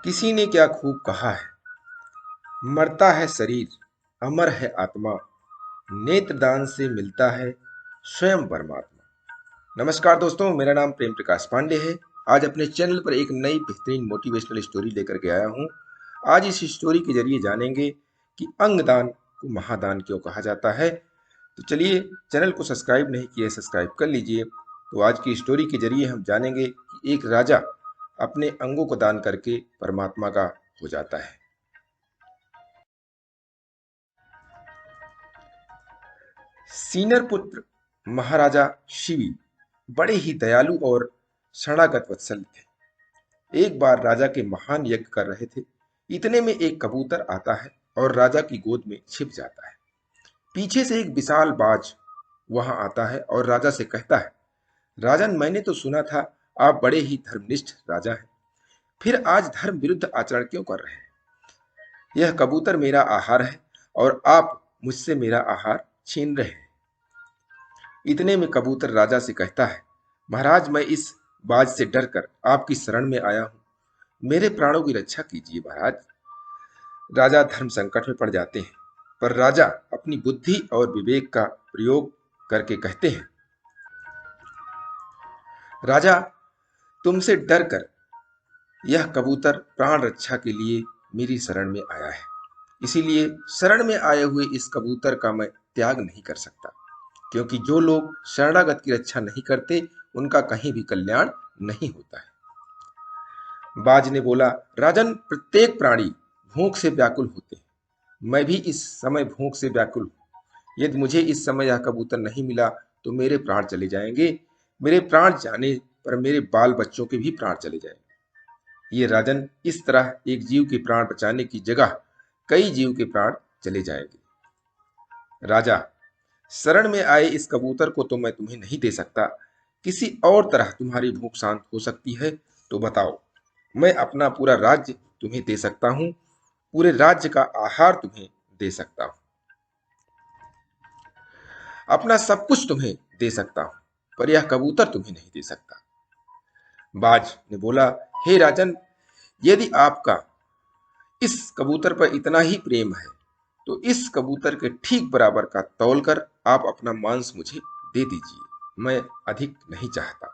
किसी ने क्या खूब कहा है, मरता है शरीर, अमर है आत्मा, नेत्रदान से मिलता है स्वयं परमात्मा। नमस्कार दोस्तों, मेरा नाम प्रेम प्रकाश पांडे है। आज अपने चैनल पर एक नई बेहतरीन मोटिवेशनल स्टोरी लेकर के आया हूँ। आज इस स्टोरी के जरिए जानेंगे कि अंगदान को महादान क्यों कहा जाता है। तो चलिए, चैनल को सब्सक्राइब नहीं किए सब्सक्राइब कर लीजिए। तो आज की स्टोरी के जरिए हम जानेंगे कि एक राजा अपने अंगों को दान करके परमात्मा का हो जाता है। सीनर पुत्र महाराजा शिवी बड़े ही दयालु और शरणागत वत्सल थे। एक बार राजा के महान यज्ञ कर रहे थे। इतने में एक कबूतर आता है और राजा की गोद में छिप जाता है। पीछे से एक विशाल बाज वहां आता है और राजा से कहता है, राजन, मैंने तो सुना था आप बड़े ही धर्मनिष्ठ राजा हैं, फिर आज धर्म विरुद्ध आचरण क्यों कर रहे हैं? यह कबूतर मेरा आहार है और आप मुझसे मेरा आहार छीन रहे हैं। इतने में कबूतर राजा से कहता है, महाराज, मैं इस बाज से डरकर आपकी शरण में आया हूँ, मेरे प्राणों की रक्षा कीजिए महाराज। राजा धर्म संकट में पड़ जाते हैं, पर राजा अपनी बुद्धि और विवेक का प्रयोग करके कहते हैं, राजा, तुमसे डर कर यह कबूतर प्राण रक्षा के लिए मेरी शरण में आया है, इसीलिए शरण में आए हुए इस कबूतर का मैं त्याग नहीं कर सकता, क्योंकि जो लोग शरणागत की रक्षा नहीं करते उनका कहीं भी कल्याण नहीं होता है। बाज ने बोला, राजन, प्रत्येक प्राणी भूख से व्याकुल होते हैं। मैं भी इस समय भूख से व्याकुल हूँ। यदि मुझे इस समय यह कबूतर नहीं मिला तो मेरे प्राण चले जाएंगे। मेरे प्राण जाने पर मेरे बाल बच्चों के भी प्राण चले जाएंगे। ये राजन, इस तरह एक जीव के प्राण बचाने की जगह कई जीव के प्राण चले जाएंगे। राजा, शरण में आए इस कबूतर को तो मैं तुम्हें नहीं दे सकता। किसी और तरह तुम्हारी भूख शांत हो सकती है तो बताओ। मैं अपना पूरा राज्य तुम्हें दे सकता हूँ, पूरे राज्य का आहार तुम्हें दे सकता हूँ, अपना सब कुछ तुम्हें दे सकता हूँ, पर यह कबूतर तुम्हें नहीं दे सकता। बाज ने बोला, हे राजन, यदि आपका इस कबूतर पर इतना ही प्रेम है तो इस कबूतर के ठीक बराबर का तौल कर आप अपना मांस मुझे दे दीजिए, मैं अधिक नहीं चाहता।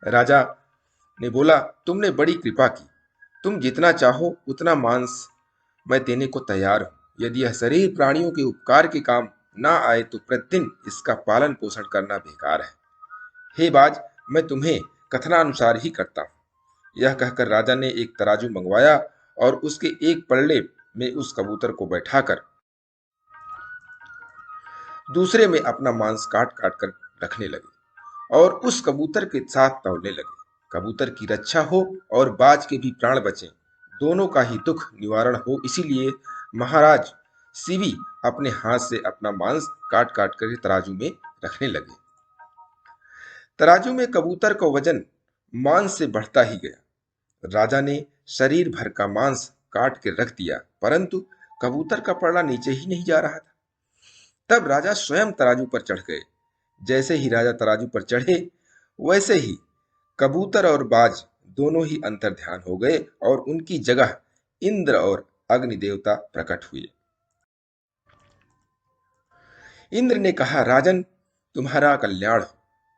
राजा ने बोला, तुमने बड़ी कृपा की, तुम जितना चाहो उतना मांस मैं देने को तैयार हूं। यदि यह शरीर प्राणियों के उपकार के काम ना आए तो प्रतिदिन इसका पालन पोषण करना बेकार है। हे बाज, मैं तुम्हें कथनानुसार ही करता हूं। यह कहकर राजा ने एक तराजू मंगवाया और उसके एक पल्ले में उस कबूतर को बैठाकर दूसरे में अपना मांस काट काट कर रखने लगे और उस कबूतर के साथ तौलने लगे। कबूतर की रक्षा हो और बाज के भी प्राण बचें, दोनों का ही दुख निवारण हो, इसीलिए महाराज शिवी अपने हाथ से अपना मांस काट काट कर तराजू में रखने लगे। तराजू में कबूतर का वजन मांस से बढ़ता ही गया। राजा ने शरीर भर का मांस काट के रख दिया, परंतु कबूतर का पलड़ा नीचे ही नहीं जा रहा था। तब राजा स्वयं तराजू पर चढ़ गए। जैसे ही राजा तराजू पर चढ़े, वैसे ही कबूतर और बाज दोनों ही अंतर्ध्यान हो गए और उनकी जगह इंद्र और अग्नि देवता प्रकट हुए। इंद्र ने कहा, राजन, तुम्हारा कल्याण हो,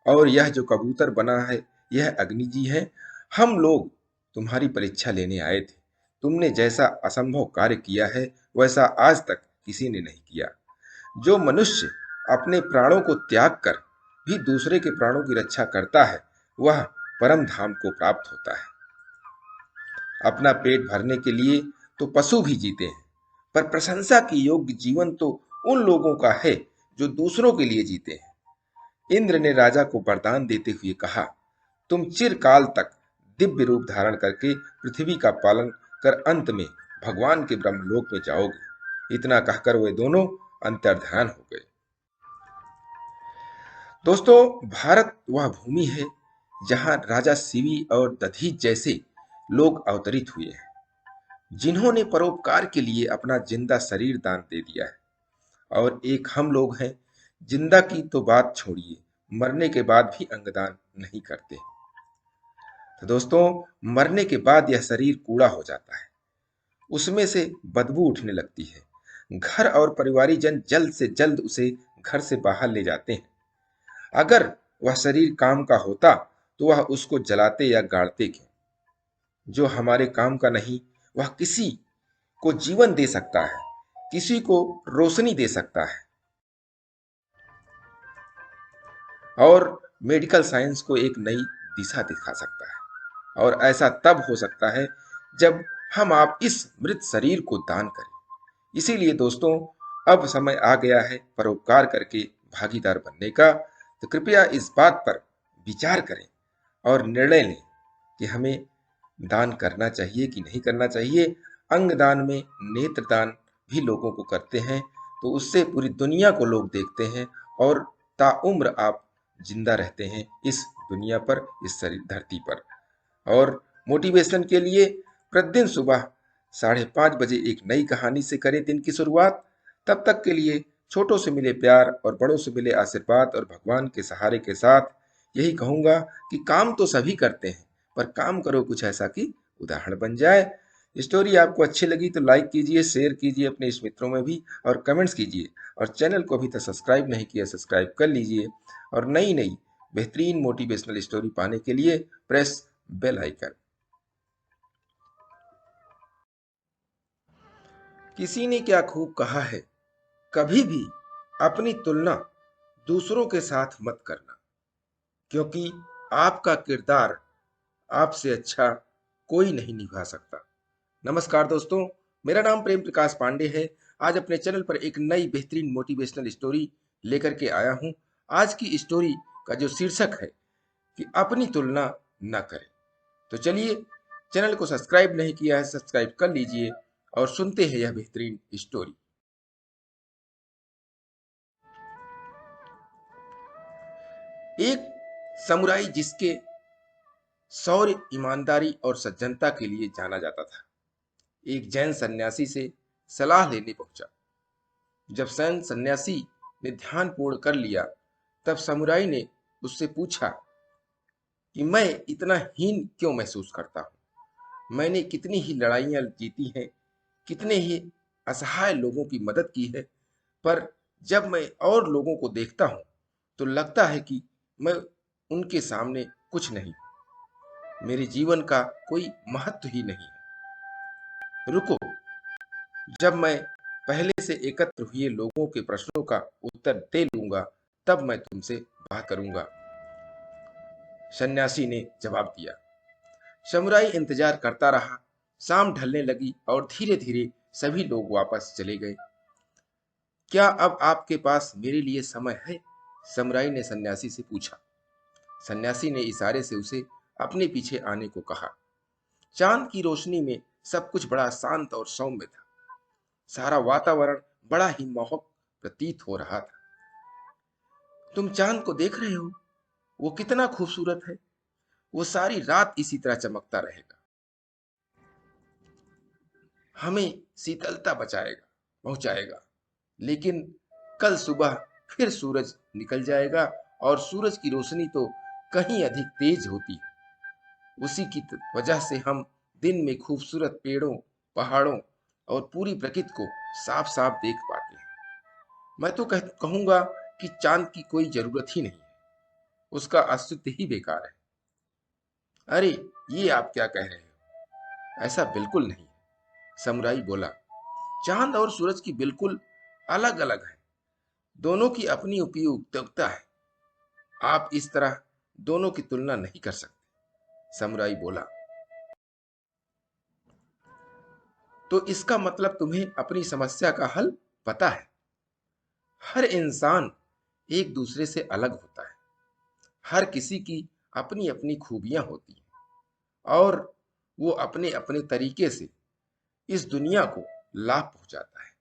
और यह जो कबूतर बना है यह अग्नि जी है। हम लोग तुम्हारी परीक्षा लेने आए थे। तुमने जैसा असंभव कार्य किया है वैसा आज तक किसी ने नहीं किया। जो मनुष्य अपने प्राणों को त्याग कर भी दूसरे के प्राणों की रक्षा करता है वह परम धाम को प्राप्त होता है। अपना पेट भरने के लिए तो पशु भी जीते हैं, पर प्रशंसा की योग्य जीवन तो उन लोगों का है जो दूसरों के लिए जीते हैं। इंद्र ने राजा को वरदान देते हुए कहा, तुम चिरकाल तक दिव्य रूप धारण करके पृथ्वी का पालन कर अंत में भगवान के ब्रह्मलोक में जाओगे। इतना कहकर वे दोनों अंतर्ध्यान हो गए। दोस्तों, भारत वह भूमि है जहां राजा शिवी और दधीच जैसे लोग अवतरित हुए हैं, जिन्होंने परोपकार के लिए अपना जिंदा शरीर दान दे दिया है। और एक हम लोग हैं, जिंदा की तो बात छोड़िए, मरने के बाद भी अंगदान नहीं करते। तो दोस्तों, मरने के बाद यह शरीर कूड़ा हो जाता है, उसमें से बदबू उठने लगती है। घर और परिवारीजन जल्द से जल्द उसे घर से बाहर ले जाते हैं। अगर वह शरीर काम का होता तो वह उसको जलाते या गाड़ते क्यों? जो हमारे काम का नहीं, वह किसी को जीवन दे सकता है, किसी को रोशनी दे सकता है और मेडिकल साइंस को एक नई दिशा दिखा सकता है। और ऐसा तब हो सकता है जब हम आप इस मृत शरीर को दान करें। इसीलिए दोस्तों, अब समय आ गया है परोपकार करके भागीदार बनने का। तो कृपया इस बात पर विचार करें और निर्णय लें कि हमें दान करना चाहिए कि नहीं करना चाहिए। अंगदान में नेत्रदान भी लोगों को करते हैं, तो उससे पूरी दुनिया को लोग देखते हैं और ताउम्र आप जिंदा रहते हैं इस दुनिया पर, इस शरीर धरती पर। और मोटिवेशन के लिए प्रतिदिन सुबह 5:30 बजे एक नई कहानी से करें दिन की शुरुआत। तब तक के लिए छोटों से मिले प्यार और बड़ों से मिले आशीर्वाद और भगवान के सहारे के साथ यही कहूंगा कि काम तो सभी करते हैं, पर काम करो कुछ ऐसा कि उदाहरण बन जाए। स्टोरी आपको अच्छी लगी तो लाइक कीजिए, शेयर कीजिए अपने इस मित्रों में भी और कमेंट्स कीजिए। और चैनल को अभी तक सब्सक्राइब नहीं किया, सब्सक्राइब कर लीजिए। और नई नई बेहतरीन मोटिवेशनल स्टोरी पाने के लिए प्रेस बेल आइकन। किसी ने क्या खूब कहा है, कभी भी अपनी तुलना दूसरों के साथ मत करना, क्योंकि आपका किरदार आपसे अच्छा कोई नहीं निभा सकता। नमस्कार दोस्तों, मेरा नाम प्रेम प्रकाश पांडे है। आज अपने चैनल पर एक नई बेहतरीन मोटिवेशनल स्टोरी लेकर के आया हूं। आज की स्टोरी का जो शीर्षक है कि अपनी तुलना न करें। तो चलिए, चैनल को सब्सक्राइब नहीं किया है, सब्सक्राइब कर लीजिए और सुनते हैं यह बेहतरीन स्टोरी। एक समुराई जिसके शौर्य, ईमानदारी और सज्जनता के लिए जाना जाता था, एक जैन सन्यासी से सलाह लेने पहुंचा। जब सैन सन्यासी ने ध्यान पूर्ण कर लिया, तब समुराई ने उससे पूछा कि मैं इतना हीन क्यों महसूस करता हूँ। मैंने कितनी ही लड़ाइयां जीती हैं, कितने ही असहाय लोगों की मदद की है, पर जब मैं और लोगों को देखता हूँ तो लगता है कि मैं उनके सामने कुछ नहीं, मेरे जीवन का कोई महत्व ही नहीं है। रुको, जब मैं पहले से एकत्र हुए लोगों के प्रश्नों का उत्तर दे लूंगा, तब मैं तुमसे बात करूंगा, सन्यासी ने जवाब दिया। समुराई इंतजार करता रहा। शाम ढलने लगी और धीरे धीरे सभी लोग वापस चले गए। क्या अब आपके पास मेरे लिए समय है? समुराई ने सन्यासी से पूछा। सन्यासी ने इशारे से उसे अपने पीछे आने को कहा। चांद की रोशनी में सब कुछ बड़ा शांत और सौम्य था। सारा वातावरण बड़ा ही मोहक प्रतीत हो रहा था। तुम चांद को देख रहे हो? वो कितना खूबसूरत है। वो सारी रात इसी तरह चमकता रहेगा, हमें शीतलता पहुंचाएगा। लेकिन कल सुबह फिर सूरज निकल जाएगा और सूरज की रोशनी तो कहीं अधिक तेज होती है। उसी की वजह से हम दिन में खूबसूरत पेड़ों, पहाड़ों और पूरी प्रकृति को साफ साफ देख पाते हैं। मैं तो कहूंगा कि चांद की कोई जरूरत ही नहीं है, उसका अस्तित्व ही बेकार है। अरे, ये आप क्या कह रहे हो? ऐसा बिल्कुल नहीं है, समुराई बोला। चांद और सूरज की बिल्कुल अलग अलग है। दोनों की अपनी उपयुक्तता है। आप इस तरह दोनों की तुलना नहीं कर सकते, समुराई बोला। तो इसका मतलब तुम्हें अपनी समस्या का हल पता है। हर इंसान एक दूसरे से अलग होता है। हर किसी की अपनी अपनी खूबियां होती हैं और वो अपने अपने तरीके से इस दुनिया को लाभ पहुंचाता है।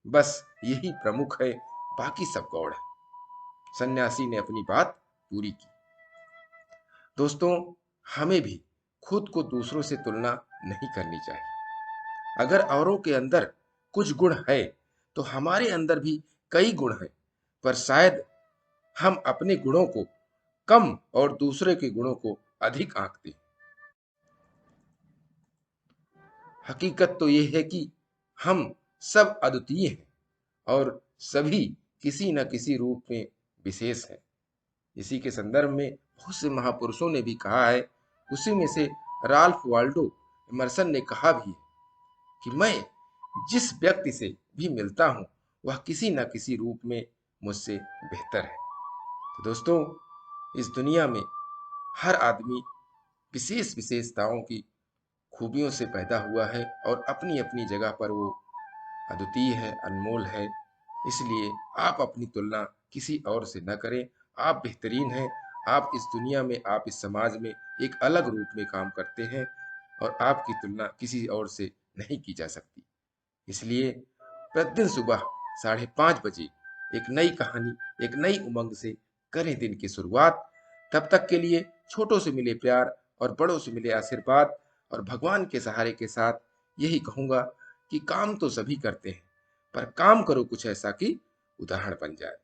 बस यही प्रमुख है, बाकी सब गौड़ है। सन्यासी ने अपनी बात पूरी की। दोस्तों, हमें भी खुद को दूसरों से तुलना नहीं करनी चाहिए। अगर औरों के अंदर कुछ गुण है तो हमारे अंदर भी कई गुण हैं, पर शायद हम अपने गुणों को कम और दूसरे के गुणों को अधिक आंकते हैं। हकीकत तो ये है कि हम सब अद्वितीय हैं और सभी किसी न किसी रूप में विशेष हैं। इसी के संदर्भ में बहुत से महापुरुषों ने भी कहा है। उसी में से राल्फ वाल्डो इमर्सन ने कहा भी है कि मैं जिस व्यक्ति से भी मिलता हूँ वह किसी न किसी रूप में मुझसे बेहतर है। तो दोस्तों, इस दुनिया में हर आदमी विशेष विशेषताओं की खूबियों से पैदा हुआ है और अपनी अपनी जगह पर वो अद्वितीय है, अनमोल है। इसलिए आप अपनी तुलना किसी और से न करें। आप बेहतरीन हैं। आप इस दुनिया में, आप इस समाज में एक अलग रूप में काम करते हैं और आपकी तुलना किसी और से नहीं की जा सकती। इसलिए प्रतिदिन सुबह 5:30 बजे एक नई कहानी, एक नई उमंग से करें दिन की शुरुआत। तब तक के लिए छोटों से मिले प्यार और बड़ों से मिले आशीर्वाद और भगवान के सहारे के साथ यही कहूंगा कि काम तो सभी करते हैं, पर काम करो कुछ ऐसा कि उदाहरण बन जाए।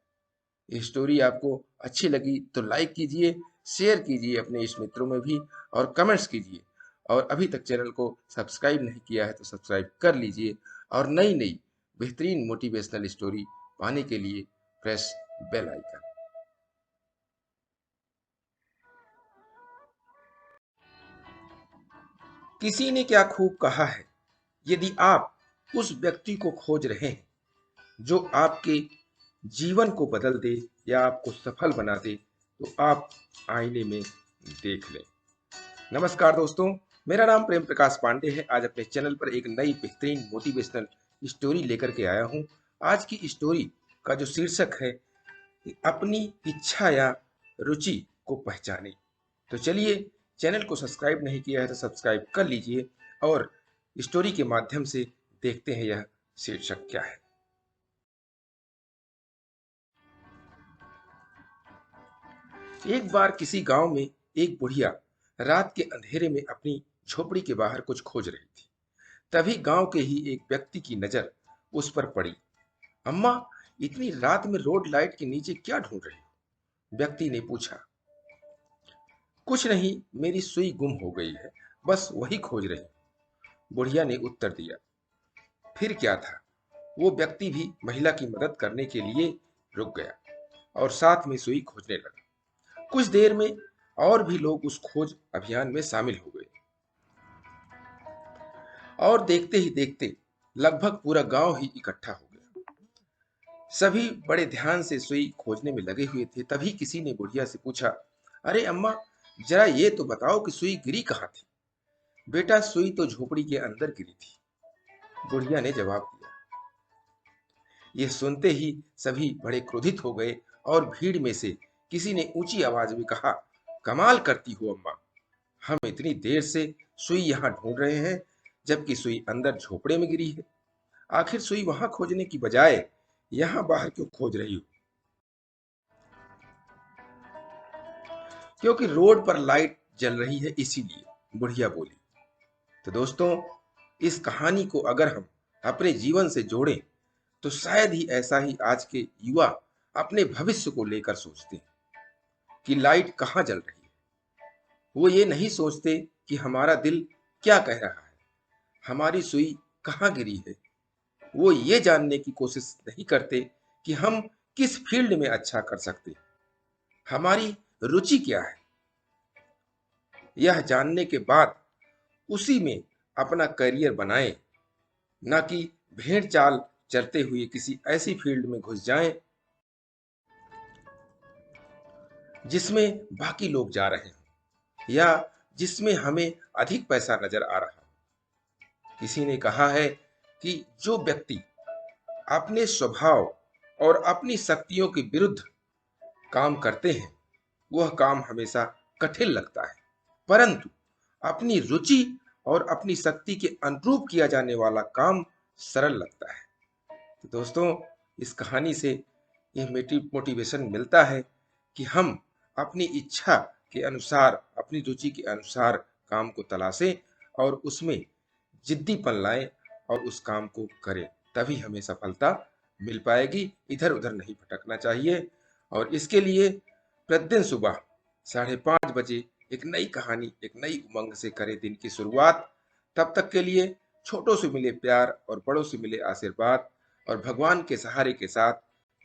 ये स्टोरी आपको अच्छी लगी तो लाइक कीजिए, शेयर कीजिए अपने इष्ट मित्रों में भी और कमेंट्स कीजिए। और अभी तक चैनल को सब्सक्राइब नहीं किया है तो सब्सक्राइब कर लीजिए और नई नई बेहतरीन मोटिवेशनल स्टोरी पाने के लिए प्रेस बेल आइकन। किसी ने क्या खूब कहा है, यदि आप उस व्यक्ति को खोज रहे हैं जो आपके जीवन को बदल दे या आपको सफल बना दे, तो आप आईने में देख लें। नमस्कार दोस्तों, मेरा नाम प्रेम प्रकाश पांडे है। आज अपने चैनल पर एक नई बेहतरीन मोटिवेशनल स्टोरी लेकर के आया हूं। आज की स्टोरी का जो शीर्षक है, अपनी इच्छा या रुचि को पहचाने। तो चलिए, चैनल को सब्सक्राइब नहीं किया है तो सब्सक्राइब कर लीजिए और स्टोरी के माध्यम से देखते हैं यह शीर्षक क्या है। एक बार किसी गांव में एक बुढ़िया रात के अंधेरे में अपनी झोपड़ी के बाहर कुछ खोज रही थी। तभी गांव के ही एक व्यक्ति की नजर उस पर पड़ी। अम्मा, इतनी रात में रोड लाइट के नीचे क्या ढूंढ रही हो? व्यक्ति ने पूछा। कुछ नहीं, मेरी सुई गुम हो गई है, बस वही खोज रही हूं, बुढ़िया ने उत्तर दिया। फिर क्या था, वो व्यक्ति भी महिला की मदद करने के लिए रुक गया और साथ में सुई खोजने लगा। कुछ देर में और भी लोग उस खोज अभियान में शामिल हो गए और देखते ही देखते लगभग पूरा गांव ही इकट्ठा हो गया। सभी बड़े ध्यान से सुई खोजने में लगे हुए थे। तभी किसी ने बुढ़िया से पूछा, अरे अम्मा, जरा ये तो बताओ कि सुई गिरी कहाँ थी? बेटा, सुई तो झोपड़ी के अंदर गिरी थी, बुढ़िया ने जवाब दिया। यह सुनते ही सभी बड़े क्रोधित हो गए और भीड़ में से किसी ने ऊंची आवाज में कहा, कमाल करती हो अम्मा, हम इतनी देर से सुई यहाँ ढूंढ रहे हैं जबकि सुई अंदर झोपड़े में गिरी है। आखिर सुई वहां खोजने की बजाय यहाँ बाहर क्यों खोज रही हो? क्योंकि रोड पर लाइट जल रही है इसीलिए, बुढ़िया बोली। तो दोस्तों, इस कहानी को अगर हम अपने जीवन से जोड़ें तो शायद ही ऐसा ही आज के युवा अपने भविष्य को लेकर सोचते हैं कि लाइट कहाँ जल रही है। वो ये नहीं सोचते कि हमारा दिल क्या कह रहा है, हमारी सुई कहाँ गिरी है। वो ये जानने की कोशिश नहीं करते कि हम किस फील्ड में अच्छा कर सकते हैं, हमारी रुचि क्या है। यह जानने के बाद उसी में अपना करियर बनाएं, ना कि भेड़ चाल चलते हुए किसी ऐसी फील्ड में घुस जाएं जिसमें बाकी लोग जा रहे हैं या जिसमें हमें अधिक पैसा नजर आ रहा है। किसी ने कहा है कि जो व्यक्ति अपने स्वभाव और अपनी शक्तियों के विरुद्ध काम करते हैं वह काम हमेशा कठिन लगता है, परंतु अपनी रुचि और अपनी शक्ति के अनुरूप किया जाने वाला काम सरल लगता है। तो दोस्तों, इस कहानी से यह मोटिवेशन मिलता है कि हम अपनी इच्छा के अनुसार, अपनी रुचि के अनुसार काम को तलाशें और उसमें जिद्दीपन लाएं और उस काम को करें, तभी हमें सफलता मिल पाएगी। इधर उधर नहीं भटकना चाहिए। और इसके लिए प्रतिदिन सुबह 5:30 बजे एक नई कहानी, एक नई उमंग से करें दिन की शुरुआत। तब तक के लिए छोटों से मिले प्यार और बड़ों से मिले आशीर्वाद और भगवान के सहारे के साथ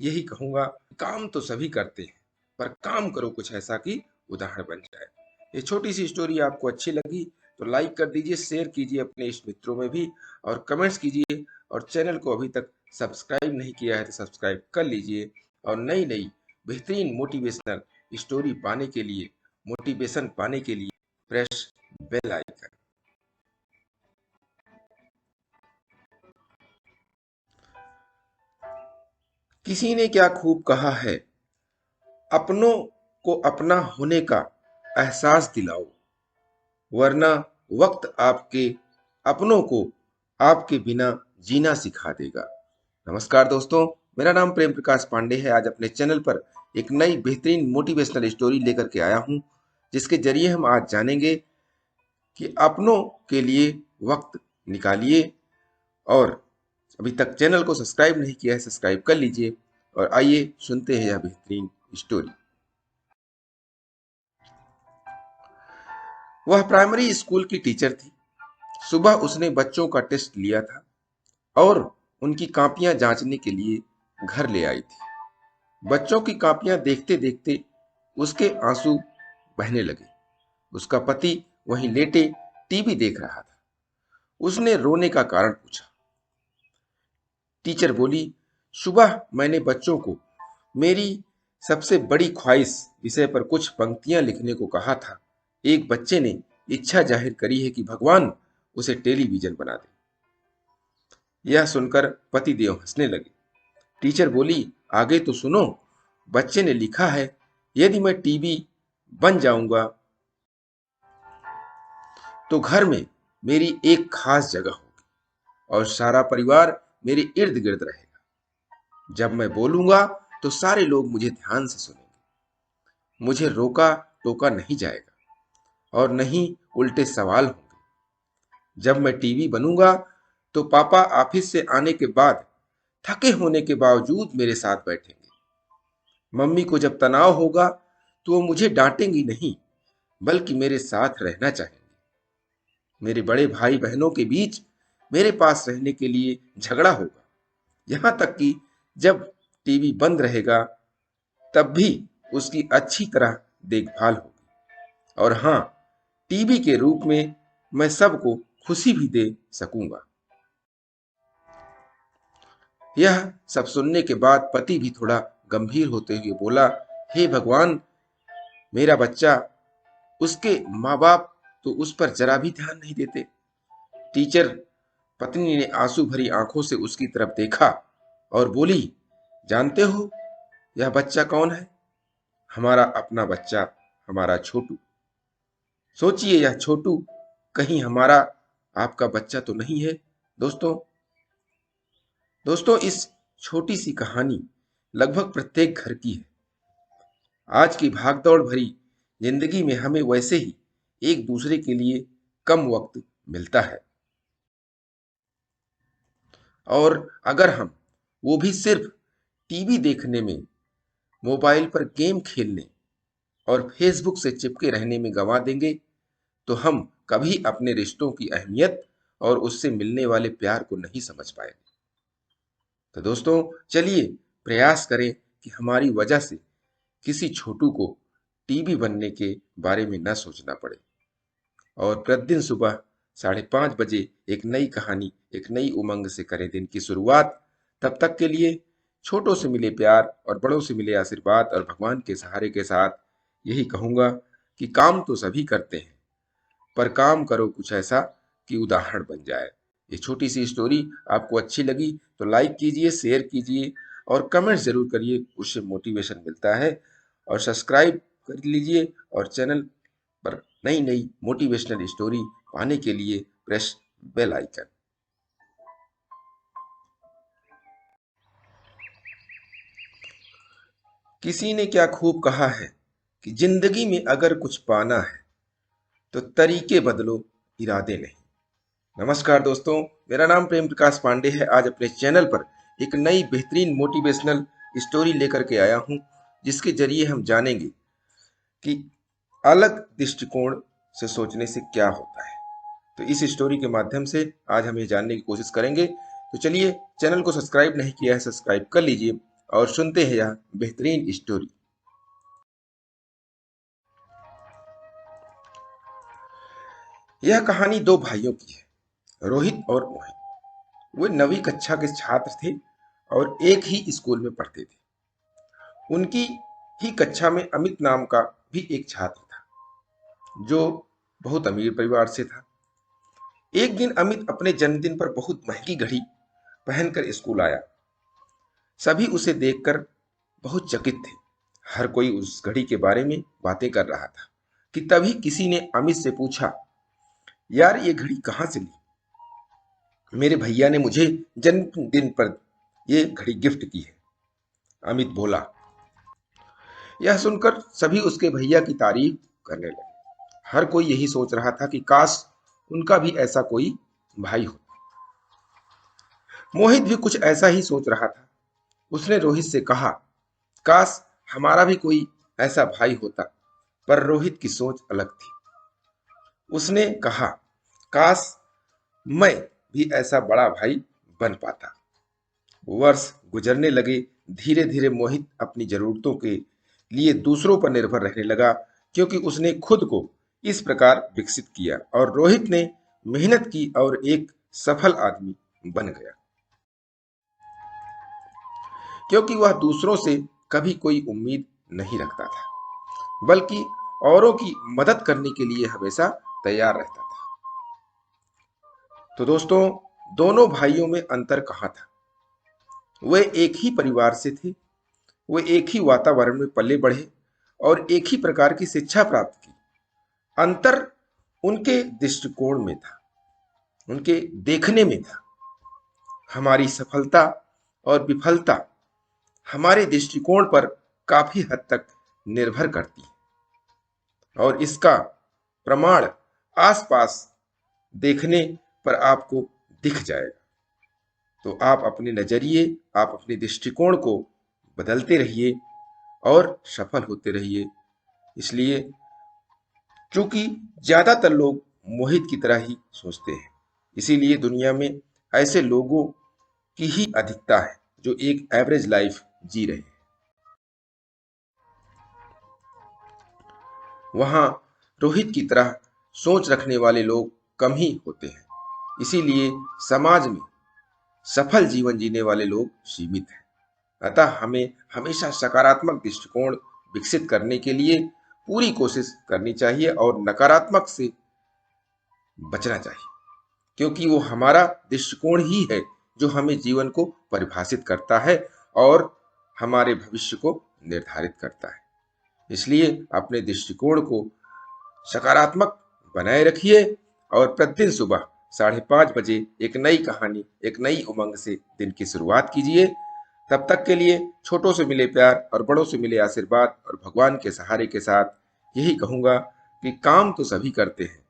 यही कहूंगा, काम तो सभी करते हैं पर काम करो कुछ ऐसा कि उदाहरण बन जाए। ये छोटी सी स्टोरी आपको अच्छी लगी तो लाइक कर दीजिए, शेयर कीजिए अपने इष्ट मित्रों में भी और कमेंट्स कीजिए। और चैनल को अभी तक सब्सक्राइब नहीं किया है तो सब्सक्राइब कर लीजिए और नई नई बेहतरीन मोटिवेशनल स्टोरी पाने के लिए, मोटिवेशन पाने के लिए प्रेस बेल आइकन। किसी ने क्या खूब कहा है, अपनों को अपना होने का एहसास दिलाओ, वरना वक्त आपके अपनों को आपके बिना जीना सिखा देगा। नमस्कार दोस्तों, मेरा नाम प्रेम प्रकाश पांडे है। आज अपने चैनल पर एक नई बेहतरीन मोटिवेशनल स्टोरी लेकर के आया हूं, जिसके जरिए हम आज जानेंगे कि अपनों के लिए वक्त निकालिए। और अभी तक चैनल को सब्सक्राइब नहीं किया है, सब्सक्राइब कर लीजिए। और आइए सुनते हैं यह बेहतरीन स्टोरी। वह प्राइमरी स्कूल की टीचर थी। सुबह उसने बच्चों का टेस्ट लिया था और उनकी कॉपियां जांचने के लिए घर ले आई थी। बच्चों की कॉपियां देखते देखते उसके आंसू बहने लगे। उसका पति वहीं लेटे टीवी देख रहा था। उसने रोने का कारण पूछा। टीचर बोली, सुबह मैंने बच्चों को मेरी सबसे बड़ी ख्वाहिश विषय पर कुछ पंक्तियां लिखने को कहा था। एक बच्चे ने इच्छा जाहिर करी है कि भगवान उसे टेलीविजन बना दे। यह सुनकर पतिदेव हंसने लगे। टीचर बोली, आगे तो सुनो। बच्चे ने लिखा है, यदि मैं टीवी बन जाऊंगा तो घर में मेरी एक खास जगह होगी और सारा परिवार मेरे इर्द गिर्द रहेगा। जब मैं बोलूंगा तो सारे लोग मुझे ध्यान से सुनेंगे। मुझे रोका टोका नहीं जाएगा और नहीं उल्टे सवाल होंगे। जब मैं टीवी बनूंगा तो पापा ऑफिस से आने के बाद थके होने के बावजूद मेरे साथ बैठेंगे। मम्मी को जब तनाव होगा तो वो मुझे डांटेंगी नहीं, बल्कि मेरे साथ रहना चाहेंगे। मेरे बड़े भाई बहनों के बीच मेरे पास रहने के लिए झगड़ा होगा। यहाँ तक कि जब टीवी बंद रहेगा तब भी उसकी अच्छी तरह देखभाल होगी। और हाँ, टीवी के रूप में मैं सबको खुशी भी दे सकूंगा। यह सब सुनने के बाद पति भी थोड़ा गंभीर होते हुए बोला, हे भगवान, मेरा बच्चा, उसके माँ बाप तो उस पर जरा भी ध्यान नहीं देते। टीचर पत्नी ने आंसू भरी आंखों से उसकी तरफ देखा और बोली, जानते हो यह बच्चा कौन है? हमारा अपना बच्चा, हमारा छोटू। सोचिए, यह छोटू कहीं हमारा आपका बच्चा तो नहीं है। दोस्तों दोस्तों इस छोटी सी कहानी लगभग प्रत्येक घर की है। आज की भागदौड़ भरी जिंदगी में हमें वैसे ही एक दूसरे के लिए कम वक्त मिलता है। और अगर हम वो भी सिर्फ टीवी देखने में, मोबाइल पर गेम खेलने और फेसबुक से चिपके रहने में गंवा देंगे तो हम कभी अपने रिश्तों की अहमियत और उससे मिलने वाले प्यार को नहीं समझ पाएंगे। तो दोस्तों चलिए प्रयास करें कि हमारी वजह से किसी छोटू को टीबी बनने के बारे में न सोचना पड़े। और प्रतिदिन सुबह 5:30 बजे एक नई कहानी, एक नई उमंग से करें दिन की शुरुआत। तब तक के लिए छोटों से मिले प्यार और बड़ों से मिले आशीर्वाद और भगवान के सहारे के साथ यही कहूंगा कि काम तो सभी करते हैं पर काम करो कुछ ऐसा कि उदाहरण बन जाए। ये छोटी सी स्टोरी आपको अच्छी लगी तो लाइक कीजिए, शेयर कीजिए और कमेंट जरूर करिए, उससे मोटिवेशन मिलता है। और सब्सक्राइब कर लीजिए और चैनल पर नई नई मोटिवेशनल स्टोरी पाने के लिए प्रेस बेल आइकन। किसी ने क्या खूब कहा है कि जिंदगी में अगर कुछ पाना है तो तरीके बदलो, इरादे नहीं। नमस्कार दोस्तों, मेरा नाम प्रेम प्रकाश पांडे है। आज अपने चैनल पर एक नई बेहतरीन मोटिवेशनल स्टोरी लेकर के आया हूं, जिसके जरिए हम जानेंगे कि अलग दृष्टिकोण से सोचने से क्या होता है। तो इस स्टोरी के माध्यम से आज हम ये जानने की कोशिश करेंगे। तो चलिए, चैनल को सब्सक्राइब नहीं किया है सब्सक्राइब कर लीजिए और सुनते हैं यह बेहतरीन स्टोरी। यह कहानी दो भाइयों की है, रोहित और मोहित। वे 9वीं कक्षा के छात्र थे और एक ही स्कूल में पढ़ते थे। उनकी ही कक्षा में अमित नाम का भी एक छात्र था जो बहुत अमीर परिवार से था। एक दिन अमित अपने जन्मदिन पर बहुत महंगी घड़ी पहनकर स्कूल आया। सभी उसे देखकर बहुत चकित थे। हर कोई उस घड़ी के बारे में बातें कर रहा था कि तभी किसी ने अमित से पूछा, यार ये घड़ी कहाँ से ली? मेरे भैया ने मुझे जन्मदिन पर ये घड़ी गिफ्ट की है, अमित बोला। यह सुनकर सभी उसके भैया की तारीफ करने लगे। हर कोई यही सोच रहा था कि काश उनका भी ऐसा कोई भाई हो। मोहित भी कुछ ऐसा ही सोच रहा था। उसने रोहित से कहा, काश हमारा भी कोई ऐसा भाई होता। पर रोहित की सोच अलग थी। उसने कहा, काश मैं भी ऐसा बड़ा भाई बन पाता। वर्ष गुजरने लगे। धीरे धीरे मोहित अपनी जरूरतों के लिए दूसरों पर निर्भर रहने लगा, क्योंकि उसने खुद को इस प्रकार विकसित किया और रोहित ने मेहनत की और एक सफल आदमी बन गया, क्योंकि वह दूसरों से कभी कोई उम्मीद नहीं रखता था, बल्कि औरों की मदद करने के लिए हमेशा तैयार रहता था। तो दोस्तों, दोनों भाइयों में अंतर कहाँ था? वे एक ही परिवार से थे, वे एक ही वातावरण में पले बढ़े और एक ही प्रकार की शिक्षा प्राप्त की। अंतर उनके दृष्टिकोण में था, उनके देखने में था। हमारी सफलता और विफलता हमारे दृष्टिकोण पर काफी हद तक निर्भर करती है और इसका प्रमाण आसपास देखने पर आपको दिख जाएगा। तो आप अपने नजरिए, आप अपने दृष्टिकोण को बदलते रहिए और सफल होते रहिए। इसलिए चूंकि ज्यादातर लोग मोहित की तरह ही सोचते हैं, इसीलिए दुनिया में ऐसे लोगों की ही अधिकता है जो एक एवरेज लाइफ जी रहे हैं। वहां रोहित की तरह सोच रखने वाले लोग कम ही होते हैं। इसीलिए समाज में सफल जीवन जीने वाले लोग सीमित हैं। अतः हमें हमेशा सकारात्मक दृष्टिकोण विकसित करने के लिए पूरी कोशिश करनी चाहिए और नकारात्मक से बचना चाहिए, क्योंकि वो हमारा दृष्टिकोण ही है जो हमें जीवन को परिभाषित करता है और हमारे भविष्य को निर्धारित करता है। इसलिए अपने दृष्टिकोण को सकारात्मक बनाए रखिए और प्रतिदिन सुबह 5:30 बजे एक नई कहानी, एक नई उमंग से दिन की शुरुआत कीजिए। तब तक के लिए छोटों से मिले प्यार और बड़ों से मिले आशीर्वाद और भगवान के सहारे के साथ यही कहूंगा कि काम तो सभी करते हैं,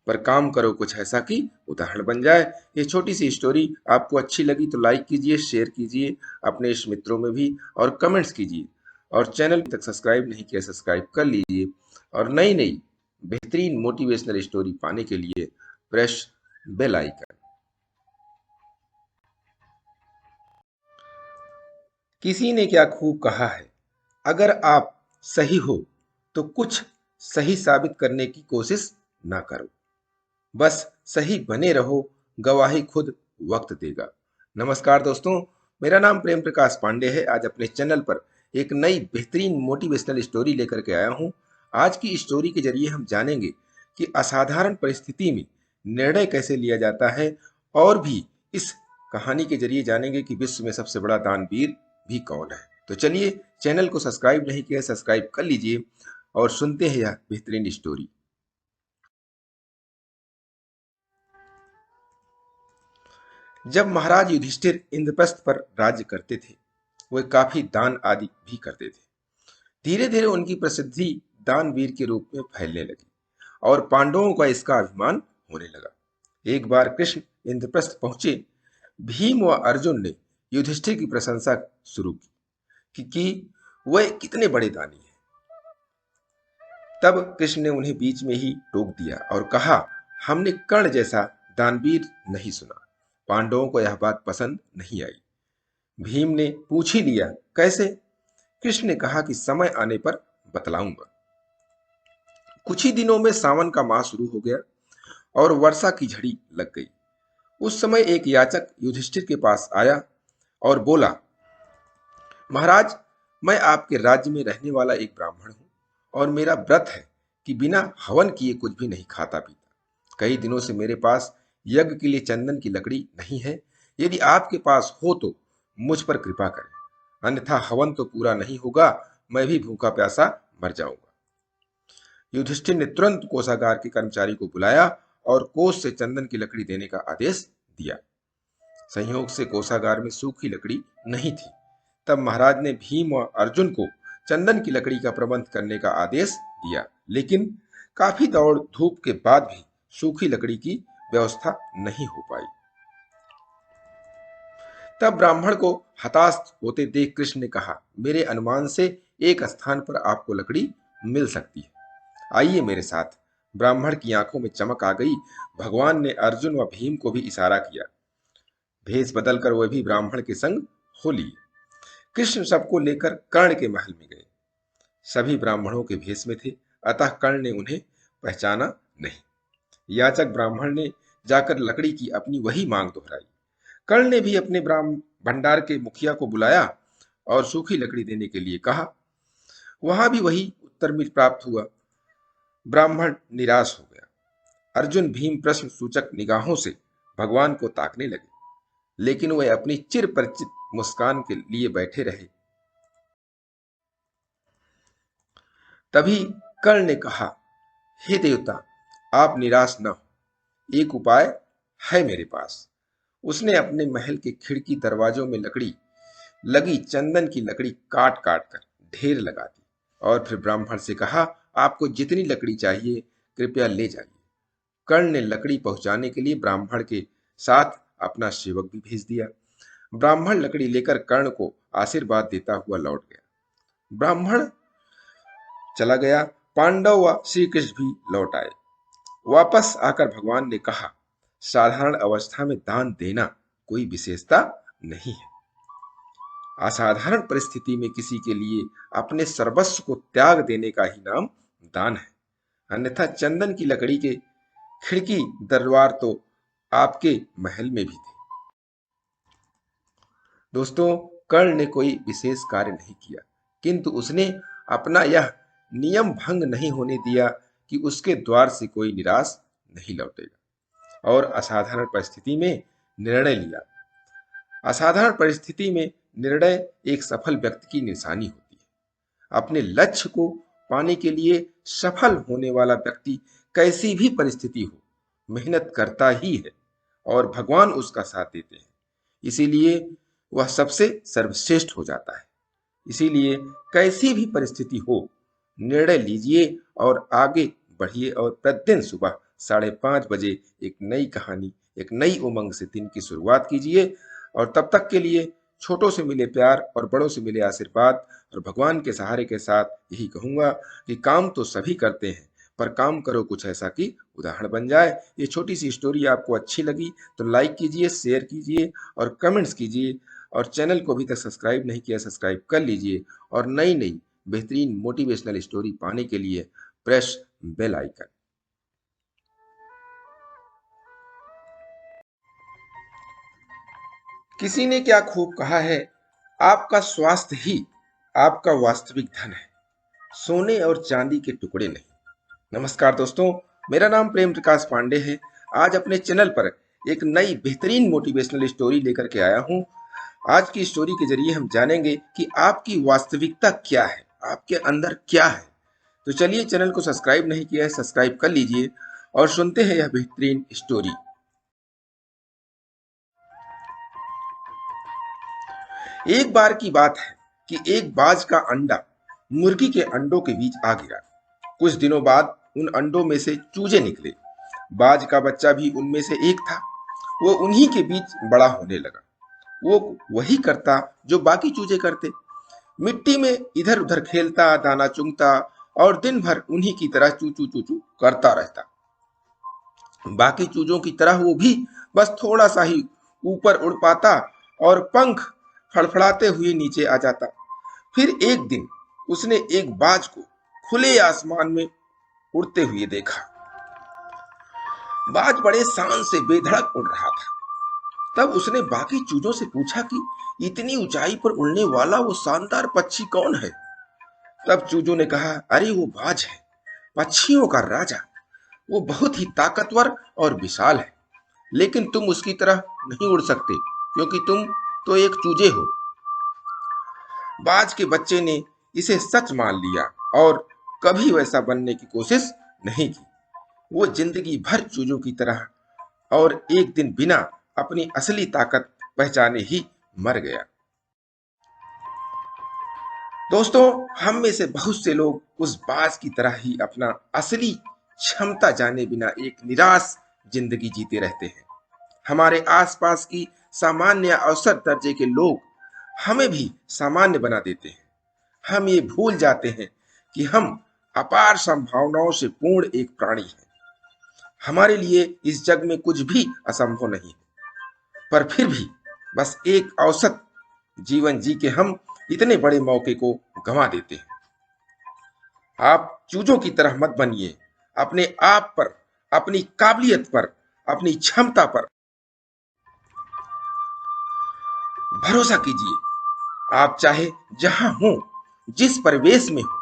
पर काम करो कुछ ऐसा कि उदाहरण बन जाए। ये छोटी सी स्टोरी आपको अच्छी लगी तो लाइक कीजिए, शेयर कीजिए अपने इष्ट मित्रों में भी और कमेंट्स कीजिए। और चैनल तक सब्सक्राइब नहीं किया सब्सक्राइब कर लीजिए और नई नई बेहतरीन मोटिवेशनल स्टोरी पाने के लिए प्रेस बेल आइकन। किसी ने क्या खूब कहा है, अगर आप सही हो तो कुछ सही साबित करने की कोशिश ना करो, बस सही बने रहो, गवाही खुद वक्त देगा। नमस्कार दोस्तों, मेरा नाम प्रेम प्रकाश पांडे है। आज अपने चैनल पर एक नई बेहतरीन मोटिवेशनल स्टोरी लेकर के आया हूं। आज की स्टोरी के जरिए हम जानेंगे कि असाधारण परिस्थिति में निर्णय कैसे लिया जाता है और भी इस कहानी के जरिए जानेंगे कि विश्व में सबसे बड़ा दानवीर भी कौन है। तो चलिए, चैनल को सब्सक्राइब नहीं किया सब्सक्राइब कर लीजिए और सुनते हैं यह बेहतरीन स्टोरी। जब महाराज युधिष्ठिर इंद्रप्रस्थ पर राज्य करते थे, वे काफी दान आदि भी करते थे। धीरे धीरे उनकी प्रसिद्धि दानवीर के रूप में फैलने लगी और पांडवों का इसका अभिमान होने लगा। एक बार कृष्ण इंद्रप्रस्थ पहुंचे। भीम व अर्जुन ने युधिष्ठिर की प्रशंसा शुरू की कि वह कितने बड़े दानी हैं। तब कृष्ण ने उन्हें बीच में ही टोक दिया और कहा, हमने कर्ण जैसा दानवीर नहीं सुना। पांडवों को यह बात पसंद नहीं आई। भीम ने पूछ ही लिया, कैसे? कृष्ण ने कहा कि समय आने पर बतलाऊंगा। कुछ ही दिनों में सावन का माह शुरू हो गया और वर्षा की झड़ी लग गई। उस समय एक याचक युधिष्ठिर के पास आया और बोला, महाराज, मैं आपके राज्य में रहने वाला एक ब्राह्मण हूं और मेरा व्रत है कि बिना हवन किए कुछ भी नहीं खाता पीता। कई दिनों से मेरे पास यज्ञ के लिए चंदन की लकड़ी नहीं है। यदि आपके पास हो तो मुझ पर कृपा करें, अन्यथा हवन तो पूरा नहीं होगा, मैं भी भूखा प्यासा मर जाऊंगा। युधिष्ठिर ने तुरंत कोषागार के कर्मचारी को बुलाया और कोष से चंदन की लकड़ी देने का आदेश दिया। संयोग से कोषागार में सूखी लकड़ी नहीं थी। तब महाराज ने भीम और अर्जुन को चंदन की लकड़ी का प्रबंध करने का आदेश दिया, लेकिन काफी दौड़ धूप के बाद भी सूखी लकड़ी की व्यवस्था नहीं हो पाई। तब ब्राह्मण को हताश होते देख कृष्ण ने कहा, मेरे अनुमान से एक स्थान पर आपको लकड़ी मिल सकती है, आइए मेरे साथ। ब्राह्मण की आंखों में चमक आ गई। भगवान ने अर्जुन व भीम को भी इशारा किया। भेष बदलकर वह भी ब्राह्मण के संग हो लिए। कृष्ण सबको लेकर कर्ण के महल में गए। सभी ब्राह्मणों के भेष में थे, अतः कर्ण ने उन्हें पहचाना नहीं। याचक ब्राह्मण ने जाकर लकड़ी की अपनी वही मांग दोहराई। कर्ण ने भी अपने भंडार के मुखिया को बुलाया और सूखी लकड़ी देने के लिए कहा। वहां भी वही उत्तर मिल प्राप्त हुआ। ब्राह्मण निराश हो गया। अर्जुन भीम प्रश्न सूचक निगाहों से भगवान को ताकने लगे, लेकिन वे अपनी चिर परिचित मुस्कान के लिए बैठे रहे। तभी कर्ण ने कहा, हे देवता, आप निराश न हो, एक उपाय है मेरे पास। उसने अपने महल के खिड़की दरवाजों में लकड़ी लगी चंदन की लकड़ी काट काट कर ढेर लगा दी और फिर ब्राह्मण से कहा, आपको जितनी लकड़ी चाहिए कृपया ले जाइए। कर्ण ने लकड़ी पहुंचाने के लिए ब्राह्मण के साथ अपना सेवक भी भेज दिया। ब्राह्मण लकड़ी लेकर कर्ण को आशीर्वाद देता हुआ लौट गया। ब्राह्मण चला गया। पांडव व श्री कृष्ण भी लौट आए। वापस आकर भगवान ने कहा, साधारण अवस्था में दान देना कोई विशेषता नहीं है। असाधारण परिस्थिति में किसी के लिए अपने सर्वस्व को त्याग देने का ही नाम दान है। अन्यथा चंदन की लकड़ी के खिड़की दरबार तो आपके महल में भी थे। दोस्तों, कर्ण ने कोई विशेष कार्य नहीं किया, किंतु उसने अपना यह नियम भंग नहीं होने दिया कि उसके द्वार से कोई निराश नहीं लौटेगा, और असाधारण परिस्थिति में निर्णय लिया। असाधारण परिस्थिति में निर्णय एक सफल व्यक्ति की निशानी होती है। अपने लक्ष्य को पाने के लिए सफल होने वाला व्यक्ति कैसी भी परिस्थिति हो, मेहनत करता ही है और भगवान उसका साथ देते हैं। इसीलिए वह सबसे सर्वश्रेष्ठ हो जाता है। इसीलिए कैसी भी परिस्थिति हो, निर्णय लीजिए और आगे बढ़िए और प्रतिदिन सुबह 5:30 बजे एक नई कहानी, एक नई उमंग से दिन की शुरुआत कीजिए। और तब तक के लिए छोटों से मिले प्यार और बड़ों से मिले आशीर्वाद और भगवान के सहारे के साथ यही कहूंगा कि काम तो सभी करते हैं, पर काम करो कुछ ऐसा कि उदाहरण बन जाए। ये छोटी सी स्टोरी आपको अच्छी लगी तो लाइक कीजिए, शेयर कीजिए और कमेंट्स कीजिए। और चैनल को अभी तक सब्सक्राइब नहीं किया, सब्सक्राइब कर लीजिए और नई नई बेहतरीन मोटिवेशनल स्टोरी पाने के लिए प्रेस बेल आइकन। किसी ने क्या खूब कहा है, आपका स्वास्थ्य ही आपका वास्तविक धन है, सोने और चांदी के टुकड़े नहीं। नमस्कार दोस्तों, मेरा नाम प्रेम प्रकाश पांडे है। आज अपने चैनल पर एक नई बेहतरीन मोटिवेशनल स्टोरी लेकर के आया हूं। आज की स्टोरी के जरिए हम जानेंगे कि आपकी वास्तविकता क्या है, आपके अंदर क्या है। तो चलिए, चैनल को सब्सक्राइब नहीं किया है, सब्सक्राइब कर लीजिए और सुनते हैं यह बेहतरीन स्टोरी। एक बार की बात है कि एक बाज का अंडा मुर्गी के अंडों के बीच आ गिरा। कुछ दिनों बाद उन अंडों में से चूजे निकले। बाज का बच्चा भी उनमें से एक था। वो उन्हीं के बीच बड़ा होने लगा। वो वही करता जो बाकी चूजे करते। मिट्टी में इधर उधर खेलता, दाना चुगता और दिन भर उन्हीं की तरह चू चू चू चू करता रहता। बाकी चूजों की तरह वो भी बस थोड़ा सा ही ऊपर उड़ पाता और पंख फड़फड़ाते हुए नीचे आ जाता। फिर एक दिन उसने एक बाज को खुले आसमान में उड़ते हुए देखा। बाज बड़े शान से बेधड़क उड़ रहा था। तब उसने बाकी चूजों से पूछा कि इतनी ऊंचाई पर उड़ने वाला वो शानदार पक्षी कौन है। तब चूजों ने कहा, अरे वो बाज है, पक्षियों का राजा। वो बहुत ही ताकतवर और विशाल है, लेकिन तुम उसकी तरह नहीं उड़ सकते क्योंकि तुम तो एक चूजे हो। बाज के बच्चे ने इसे सच मान लिया और कभी वैसा बनने की कोशिश नहीं की। वो जिंदगी भर चूजों की तरह और एक दिन बिना अपनी असली ताकत पहचाने ही मर गया। दोस्तों, हम में से बहुत से लोग उस बाज की तरह ही अपना असली क्षमता जाने बिना एक निराश जिंदगी जीते रहते हैं। हमारे आसपास की सामान्य औसत दर्जे के लोग हमें भी सामान्य बना देते हैं। हम ये भूल जाते हैं कि हम अपार संभावनाओं से पूर्ण एक प्राणी हैं। हमारे लिए इस जग में कुछ भी असंभव नहीं है, पर फिर भी बस एक औसत जीवन जी के हम इतने बड़े मौके को गंवा देते हैं। आप चूजों की तरह मत बनिए। अपने आप पर, अपनी काबिलियत पर, अपनी क्षमता पर भरोसा कीजिए। आप चाहे जहां हो, जिस परिवेश में हो,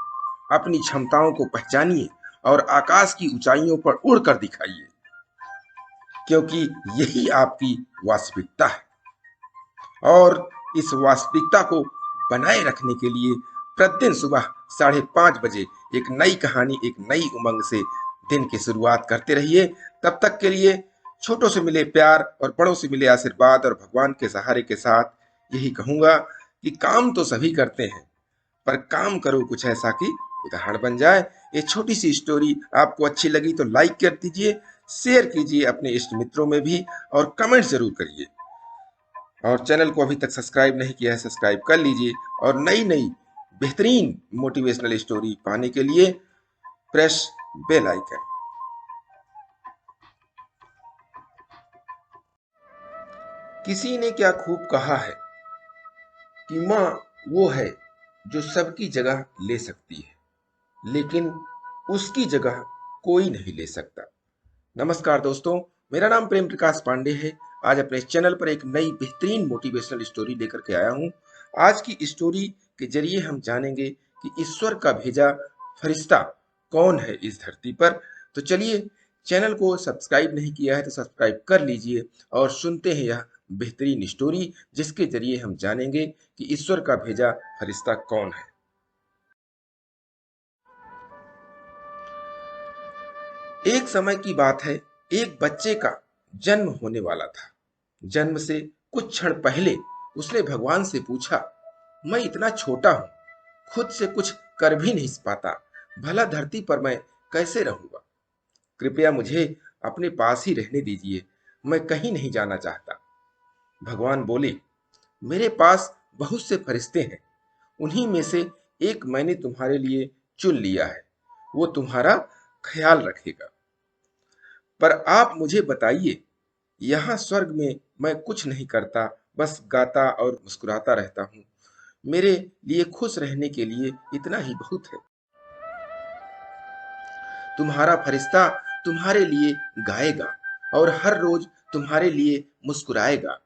अपनी क्षमताओं को पहचानिए और आकाश की ऊंचाइयों पर उड़कर दिखाइए, क्योंकि यही आपकी वास्तविकता है। और इस वास्तविकता को बनाए रखने के लिए प्रतिदिन सुबह 5:30 बजे एक नई कहानी, एक नई उमंग से दिन की शुरुआत करते रहिए। तब तक के लिए छोटों से मिले प्यार और बड़ों से मिले आशीर्वाद और भगवान के सहारे के साथ यही कहूंगा कि काम तो सभी करते हैं, पर काम करो कुछ ऐसा कि उदाहरण बन जाए। ये छोटी सी स्टोरी आपको अच्छी लगी तो लाइक कर दीजिए, शेयर कीजिए अपने इष्ट मित्रों में भी, और कमेंट जरूर करिए। और चैनल को अभी तक सब्सक्राइब नहीं किया है, सब्सक्राइब कर लीजिए। और नई नई बेहतरीन मोटिवेशनल स्टोरी पाने के लिए प्रेस बेल आइकन। किसी ने क्या खूब कहा है कि माँ वो है जो सबकी जगह ले सकती है, लेकिन उसकी जगह कोई नहीं ले सकता। नमस्कार दोस्तों, मेरा नाम प्रेम प्रकाश पांडे है। आज अपने चैनल पर एक नई बेहतरीन मोटिवेशनल स्टोरी लेकर के आया हूँ। आज की स्टोरी के जरिए हम जानेंगे कि ईश्वर का भेजा फरिश्ता कौन है इस धरती पर। तो चलिए, चैनल को सब्सक्राइब नहीं किया है तो सब्सक्राइब कर लीजिए और सुनते हैं यह बेहतरीन स्टोरी, जिसके जरिए हम जानेंगे कि ईश्वर का भेजा फरिश्ता कौन है। एक समय की बात है, एक बच्चे का जन्म होने वाला था। जन्म से कुछ क्षण पहले उसने भगवान से पूछा, मैं इतना छोटा हूं, खुद से कुछ कर भी नहीं पाता, भला धरती पर मैं कैसे रहूंगा। कृपया मुझे अपने पास ही रहने दीजिए, मैं कहीं नहीं जाना चाहता। भगवान बोले, मेरे पास बहुत से फरिश्ते हैं, उन्हीं में से एक मैंने तुम्हारे लिए चुन लिया है, वो तुम्हारा ख्याल रखेगा। पर आप मुझे बताइए, यहाँ स्वर्ग में मैं कुछ नहीं करता, बस गाता और मुस्कुराता रहता हूँ। मेरे लिए खुश रहने के लिए इतना ही बहुत है। तुम्हारा फरिश्ता तुम्हारे लिए गाएगा और हर रोज तुम्हारे लिए मुस्कुराएगा,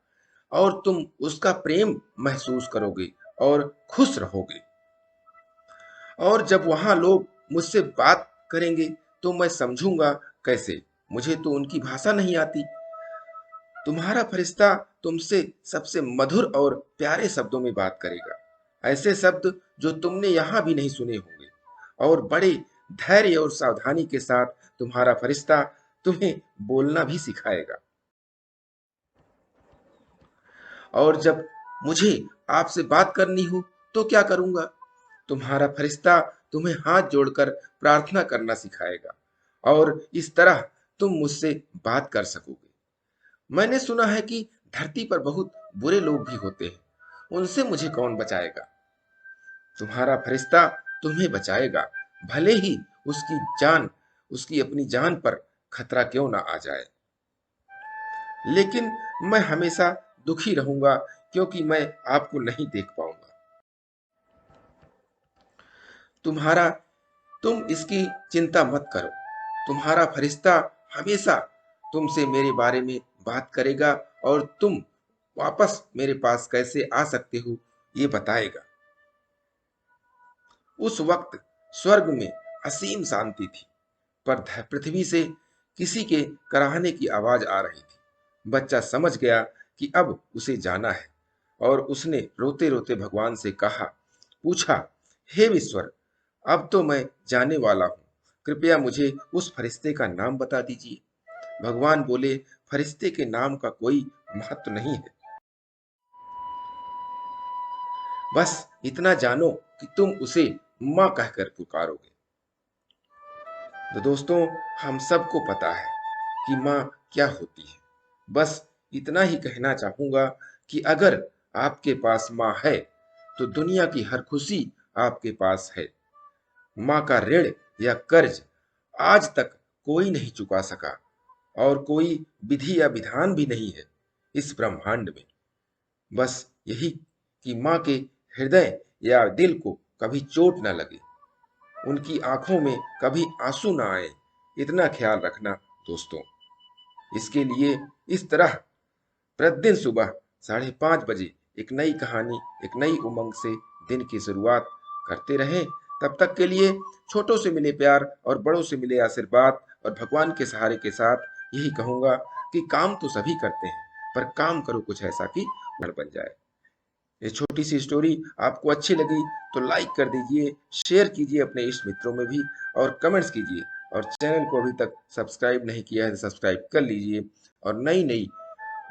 और तुम उसका प्रेम महसूस करोगे और खुश रहोगे। और जब वहां लोग मुझसे बात करेंगे तो मैं समझूंगा कैसे, मुझे तो उनकी भाषा नहीं आती। तुम्हारा फरिश्ता तुमसे सबसे मधुर और प्यारे शब्दों में बात करेगा, ऐसे शब्द जो तुमने यहां भी नहीं सुने होंगे। और बड़े धैर्य और सावधानी के साथ तुम्हारा फरिश्ता तुम्हें बोलना भी सिखाएगा। और जब मुझे आपसे बात करनी हो तो क्या करूंगा? तुम्हारा फरिश्ता तुम्हें हाथ जोड़कर प्रार्थना करना सिखाएगा, और इस तरह तुम मुझसे बात कर सकोगे। मैंने सुना है कि धरती पर बहुत बुरे लोग भी होते हैं, उनसे मुझे कौन बचाएगा? तुम्हारा फरिश्ता तुम्हें बचाएगा, भले ही उसकी जान, उसकी अपनी जान पर खतरा क्यों ना आ जाए। लेकिन मैं हमेशा दुखी रहूंगा क्योंकि मैं आपको नहीं देख पाऊंगा। तुम्हारा तुम इसकी चिंता मत करो। तुम्हारा फरिश्ता हमेशा तुमसे मेरे बारे में बात करेगा और तुम वापस मेरे पास कैसे आ सकते हो ये बताएगा। उस वक्त स्वर्ग में असीम शांति थी, पर पृथ्वी से किसी के कराहने की आवाज आ रही थी। बच्चा समझ गया कि अब उसे जाना है और उसने रोते रोते भगवान से कहा, पूछा, हे ईश्वर, अब तो मैं जाने वाला हूँ, कृपया मुझे उस फरिश्ते का नाम बता दीजिए। भगवान बोले, फरिश्ते के नाम का कोई महत्व नहीं है, बस इतना जानो कि तुम उसे माँ कहकर पुकारोगे। तो दोस्तों, हम सबको पता है कि माँ क्या होती है। बस इतना ही कहना चाहूंगा कि अगर आपके पास माँ है तो दुनिया की हर खुशी आपके पास है। माँ का ऋण या कर्ज आज तक कोई नहीं चुका सका और कोई विधि या विधान भी नहीं है इस ब्रह्मांड में। बस यही कि माँ के हृदय या दिल को कभी चोट न लगे, उनकी आंखों में कभी आंसू ना आए, इतना ख्याल रखना दोस्तों। इसके लिए इस तरह प्रतिदिन सुबह 5:30 बजे एक नई कहानी, एक नई उमंग से दिन की शुरुआत करते रहें। तब तक के लिए छोटों से मिले प्यार और बड़ों से मिले आशीर्वाद और भगवान के सहारे के साथ यही कहूंगा कि काम तो सभी करते हैं, पर काम करो कुछ ऐसा कि घर बन जाए। ये छोटी सी स्टोरी आपको अच्छी लगी तो लाइक कर दीजिए, शेयर कीजिए अपने इष्ट मित्रों में भी और कमेंट्स कीजिए। और चैनल को अभी तक सब्सक्राइब नहीं किया है तो सब्सक्राइब कर लीजिए और नई नई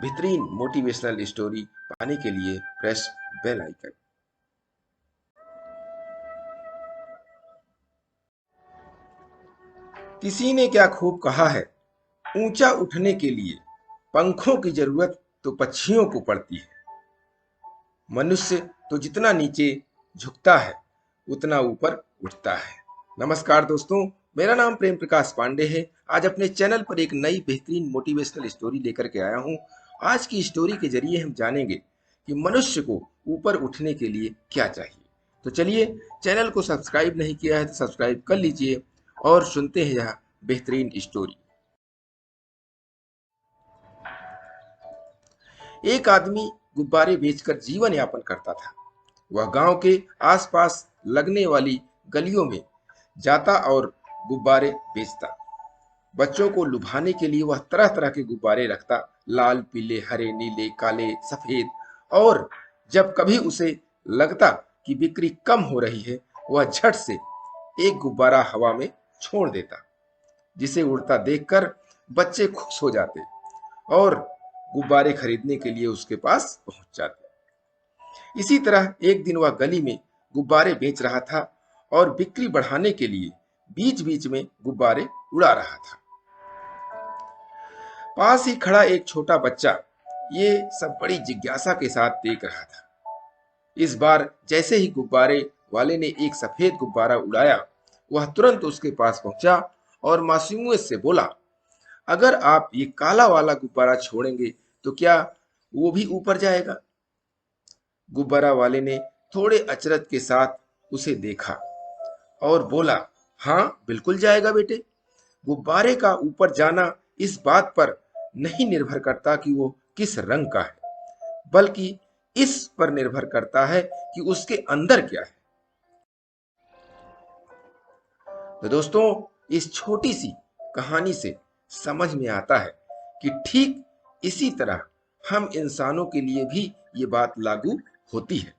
बेहतरीन मोटिवेशनल स्टोरी पाने के लिए प्रेस बेल आइकन। किसी ने क्या खूब कहा है, ऊंचा उठने के लिए पंखों की जरूरत तो पक्षियों को पड़ती है। मनुष्य तो जितना नीचे झुकता है उतना ऊपर उठता है। नमस्कार दोस्तों, मेरा नाम प्रेम प्रकाश पांडे है। आज अपने चैनल पर एक नई बेहतरीन मोटिवेशनल स्टोरी लेकर के आया हूँ। आज की स्टोरी के जरिए हम जानेंगे कि मनुष्य को ऊपर उठने के लिए क्या चाहिए। तो चलिए, चैनल को सब्सक्राइब नहीं किया है तो सब्सक्राइब कर लीजिए और सुनते हैं यह बेहतरीन स्टोरी। एक आदमी गुब्बारे बेचकर जीवन यापन करता था। वह गांव के आसपास लगने वाली गलियों में जाता और गुब्बारे बेचता। बच्चों को लुभाने के लिए वह तरह तरह के गुब्बारे रखता, लाल, पीले, हरे, नीले, काले, सफेद। और जब कभी उसे लगता कि बिक्री कम हो रही है, वह झट से एक गुब्बारा हवा में छोड़ देता, जिसे उड़ता देखकर बच्चे खुश हो जाते और गुब्बारे खरीदने के लिए उसके पास पहुंच जाते। इसी तरह एक दिन वह गली में गुब्बारे बेच रहा था और बिक्री बढ़ाने के लिए बीच बीच में गुब्बारे उड़ा रहा था। पास ही खड़ा एक छोटा बच्चा ये सब बड़ी जिज्ञासा के साथ देख रहा था। इस बार जैसे ही गुब्बारे वाले ने एक सफेद गुब्बारा उड़ाया, वह तुरंत उसके पास पहुंचा और मासूमियत से बोला, अगर आप ये काला वाला गुब्बारा छोड़ेंगे तो क्या वो भी ऊपर जाएगा? गुब्बारा वाले ने थोड़े अचरज के साथ उसे देखा और बोला, हाँ बिल्कुल जाएगा बेटे। गुब्बारे का ऊपर जाना इस बात पर नहीं निर्भर करता कि वो किस रंग का है, बल्कि इस पर निर्भर करता है कि उसके अंदर क्या है। तो दोस्तों, इस छोटी सी कहानी से समझ में आता है कि ठीक इसी तरह हम इंसानों के लिए भी ये बात लागू होती है।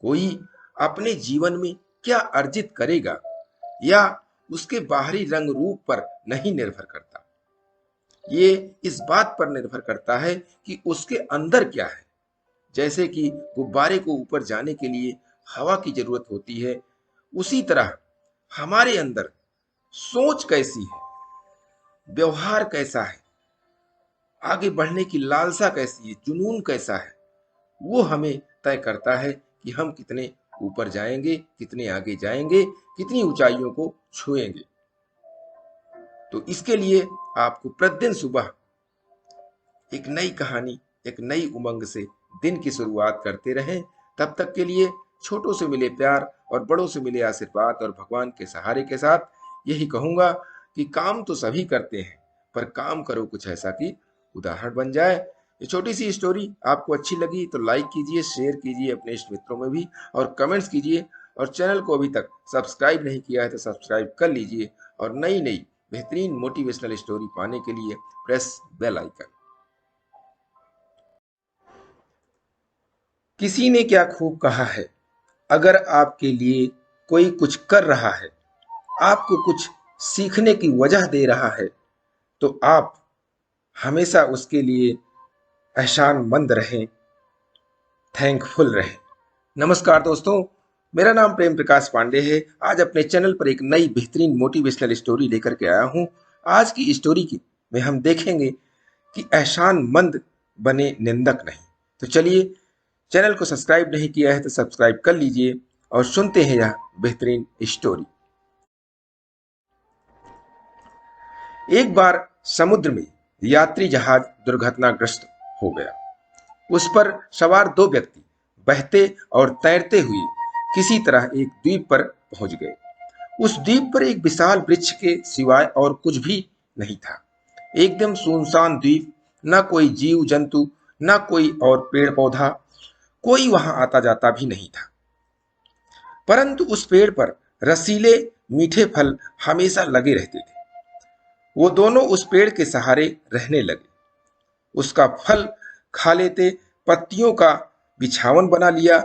कोई अपने जीवन में क्या अर्जित करेगा या उसके बाहरी रंग रूप पर नहीं निर्भर करता, ये इस बात पर निर्भर करता है कि उसके अंदर क्या है। जैसे कि गुब्बारे को ऊपर जाने के लिए हवा की जरूरत होती है, उसी तरह हमारे अंदर सोच कैसी है, व्यवहार कैसा है, आगे बढ़ने की लालसा कैसी है, जुनून कैसा है, वो हमें तय करता है कि हम कितने ऊपर जाएंगे, कितने आगे जाएंगे, कितनी ऊंचाइयों को छुएंगे। तो इसके लिए आपको प्रतिदिन सुबह एक नई कहानी, एक नई उमंग से दिन की शुरुआत करते रहें। तब तक के लिए छोटों से मिले प्यार और बड़ों से मिले आशीर्वाद और भगवान के सहारे के साथ यही कहूंगा कि काम तो सभी करते हैं, पर काम करो कुछ ऐसा कि उदाहरण बन जाए। ये छोटी सी स्टोरी आपको अच्छी लगी तो लाइक कीजिए, शेयर कीजिए अपने इष्ट मित्रों में भी, और कमेंट्स कीजिए। और चैनल को अभी तक सब्सक्राइब नहीं किया है तो सब्सक्राइब कर लीजिए, और नई नई बेहतरीन मोटिवेशनल स्टोरी पाने के लिए प्रेस बेल आइकन। किसी ने क्या खूब कहा है, अगर आपके लिए कोई कुछ कर रहा है, आपको कुछ सीखने की वजह दे रहा है, तो आप हमेशा उसके लिए एहसानमंद रहें, थैंकफुल रहें। नमस्कार दोस्तों, मेरा नाम प्रेम प्रकाश पांडे है। आज अपने चैनल पर एक नई बेहतरीन मोटिवेशनल स्टोरी लेकर के आया हूं। आज की स्टोरी में हम देखेंगे कि एहसानमंद बने, निंदक नहीं। तो चलिए, चैनल को सब्सक्राइब नहीं किया है तो सब्सक्राइब कर लीजिए और सुनते हैं यह बेहतरीन स्टोरी। एक बार समुद्र में यात्री जहाज दुर्घटनाग्रस्त हो गया। उस पर सवार दो व्यक्ति बहते और तैरते हुए किसी तरह एक द्वीप पर पहुंच गए। उस द्वीप पर एक विशाल वृक्ष के सिवाय और कुछ भी नहीं था। एकदम सुनसान द्वीप, न कोई जीव जंतु, न कोई और पेड़ पौधा, कोई वहां आता जाता भी नहीं था। परंतु उस पेड़ पर रसीले मीठे फल हमेशा लगे रहते थे। वो दोनों उस पेड़ के सहारे रहने लगे। उसका फल खा लेते, पत्तियों का बिछावन बना लिया,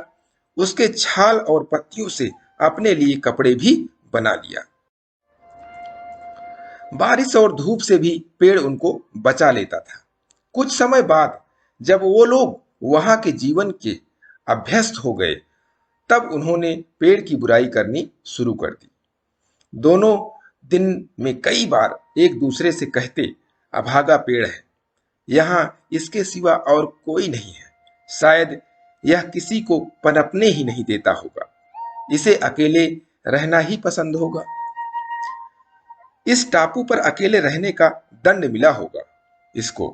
उसके छाल और पत्तियों से अपने लिए कपड़े भी बना लिया। बारिश और धूप से भी पेड़ उनको बचा लेता था। कुछ समय बाद जब वो लोग वहां के जीवन के अभ्यस्त हो गए, तब उन्होंने पेड़ की बुराई करनी शुरू कर दी। दोनों दिन में कई बार एक दूसरे से कहते, अभागा पेड़ है, यहाँ इसके सिवा और कोई नहीं है, शायद यह किसी को पनपने ही नहीं देता होगा, इसे अकेले रहना ही पसंद होगा, इस टापू पर अकेले रहने का दंड मिला होगा इसको।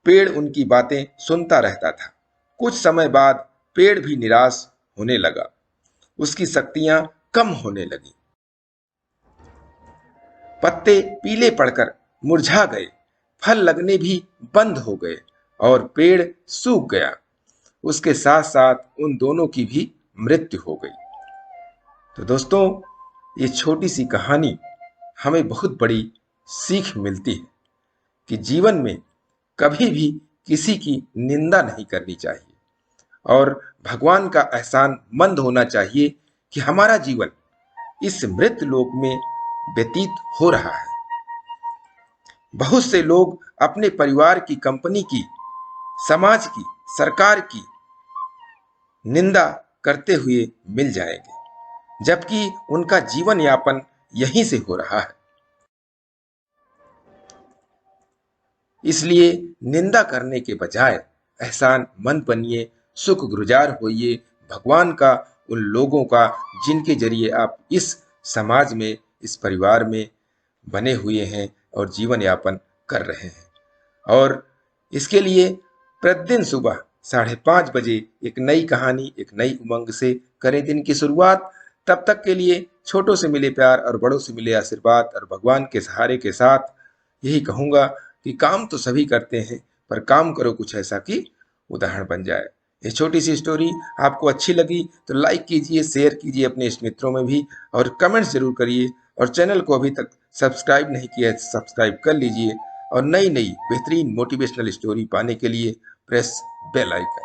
पेड़ उनकी बातें सुनता रहता था। कुछ समय बाद पेड़ भी निराश होने लगा, उसकी शक्तियां कम होने लगी, पत्ते पीले पड़कर मुरझा गए, फल लगने भी बंद हो गए और पेड़ सूख गया। उसके साथ साथ उन दोनों की भी मृत्यु हो गई। तो दोस्तों, ये छोटी सी कहानी हमें बहुत बड़ी सीख मिलती है कि जीवन में कभी भी किसी की निंदा नहीं करनी चाहिए, और भगवान का एहसान मंद होना चाहिए कि हमारा जीवन इस मृत लोक में व्यतीत हो रहा है। बहुत से लोग अपने परिवार की, कंपनी की, समाज की, सरकार की निंदा करते हुए मिल जाएंगे, जबकि उनका जीवन यापन यहीं से हो रहा है। इसलिए निंदा करने के बजाय एहसानमंद बनिए, शुक्रगुजार होइए भगवान का, उन लोगों का जिनके जरिए आप इस समाज में, इस परिवार में बने हुए हैं और जीवन यापन कर रहे हैं। और इसके लिए प्रतिदिन सुबह 5:30 बजे एक नई कहानी, एक नई उमंग से करें दिन की शुरुआत। तब तक के लिए छोटों से मिले प्यार और बड़ों से मिले आशीर्वाद और भगवान के सहारे के साथ यही कहूंगा कि काम तो सभी करते हैं, पर काम करो कुछ ऐसा कि उदाहरण बन जाए। ये छोटी सी स्टोरी आपको अच्छी लगी तो लाइक कीजिए, शेयर कीजिए अपने इष्ट मित्रों में भी, और कमेंट्स जरूर करिए। और चैनल को अभी तक सब्सक्राइब नहीं किया है तो सब्सक्राइब कर लीजिए, और नई नई बेहतरीन मोटिवेशनल स्टोरी पाने के लिए प्रेस बेल आइकन।